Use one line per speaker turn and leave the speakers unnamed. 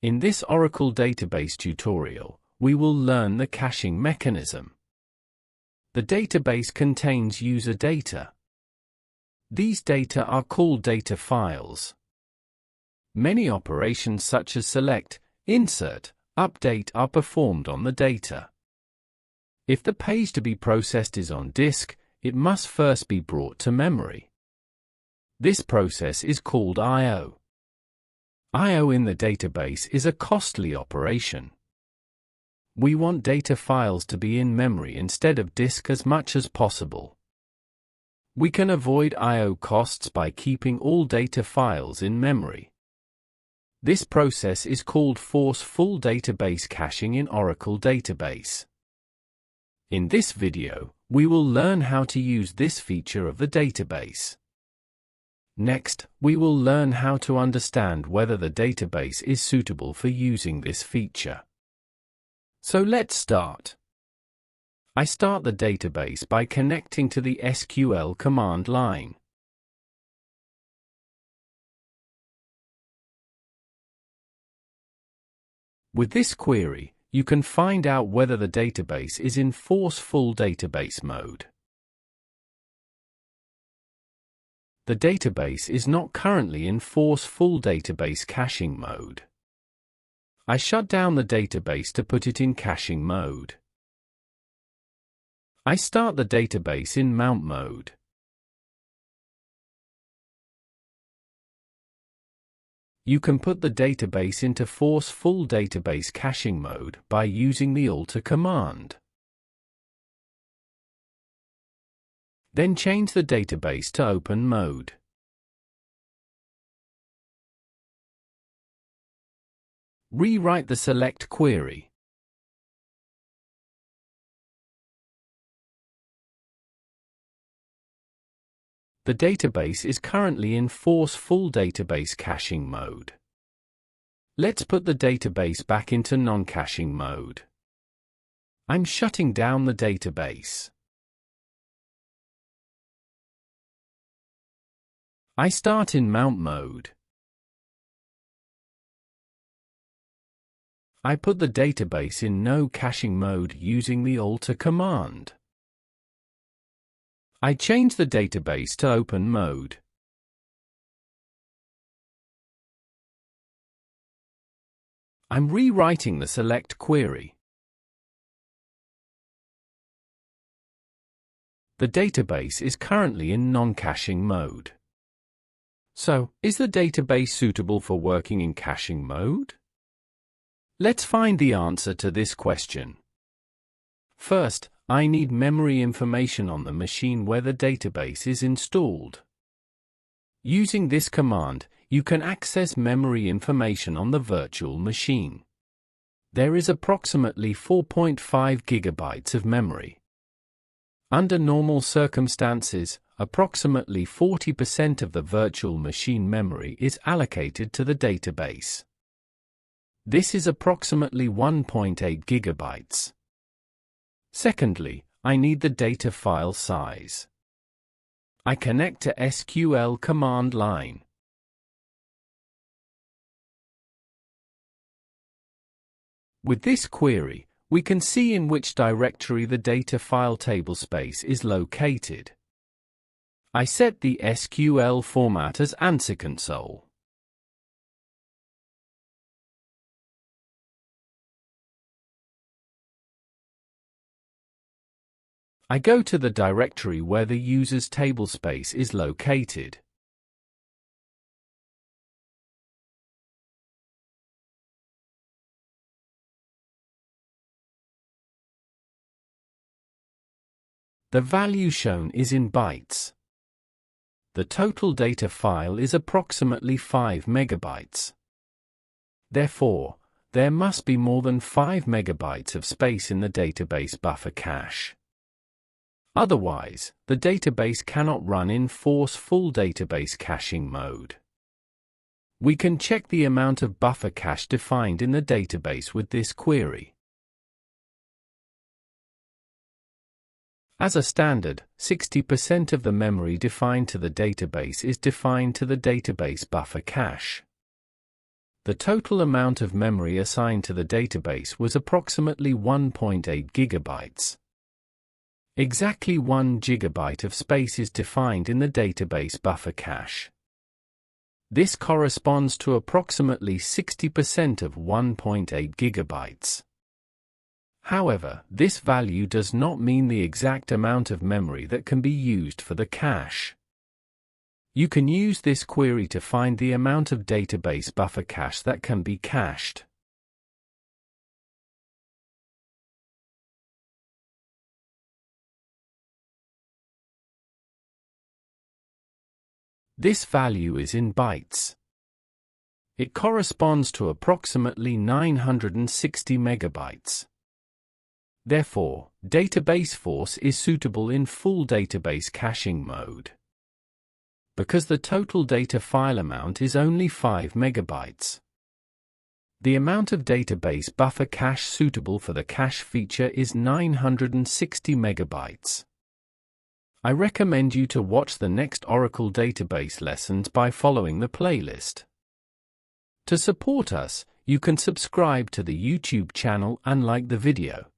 In this Oracle database tutorial, we will learn the caching mechanism. The database contains user data. These data are called data files. Many operations such as select, insert, update are performed on the data. If the page to be processed is on disk, it must first be brought to memory. This process is called I/O. I/O in the database is a costly operation. We want data files to be in memory instead of disk as much as possible. We can avoid I/O costs by keeping all data files in memory. This process is called forceful database caching in Oracle database. In this video, we will learn how to use this feature of the database. Next, we will learn how to understand whether the database is suitable for using this feature. So let's start. I start the database by connecting to the SQL command line. With this query, you can find out whether the database is in forceful database mode. The database is not currently in forceful database caching mode. I shut down the database to put it in caching mode. I start the database in mount mode. You can put the database into forceful database caching mode by using the alter command. Then change the database to open mode. Rewrite the select query. The database is currently in forceful database caching mode. Let's put the database back into non-caching mode. I'm shutting down the database. I start in mount mode. I put the database in no caching mode using the alter command. I change the database to open mode. I'm rewriting the select query. The database is currently in non-caching mode. So, is the database suitable for working in caching mode? Let's find the answer to this question. First, I need memory information on the machine where the database is installed. Using this command, you can access memory information on the virtual machine. There is approximately 4.5 gigabytes of memory. Under normal circumstances, approximately 40% of the virtual machine memory is allocated to the database. This is approximately 1.8 gigabytes. Secondly, I need the data file size. I connect to SQL command line. With this query, we can see in which directory the data file table space is located. I set the SQL format as answer console. I go to the directory where the user's table space is located. The value shown is in bytes. The total data file is approximately 5 megabytes. Therefore, there must be more than 5 megabytes of space in the database buffer cache. Otherwise, the database cannot run in forceful database caching mode. We can check the amount of buffer cache defined in the database with this query. As a standard, 60% of the memory defined to the database is defined to the database buffer cache. The total amount of memory assigned to the database was approximately 1.8 gigabytes. Exactly 1 gigabyte of space is defined in the database buffer cache. This corresponds to approximately 60% of 1.8 gigabytes. However, this value does not mean the exact amount of memory that can be used for the cache. You can use this query to find the amount of database buffer cache that can be cached. This value is in bytes. It corresponds to approximately 960 megabytes. Therefore, Database Force is suitable in full database caching mode. Because the total data file amount is only 5 megabytes. The amount of database buffer cache suitable for the cache feature is 960 megabytes. I recommend you to watch the next Oracle database lessons by following the playlist. To support us, you can subscribe to the YouTube channel and like the video.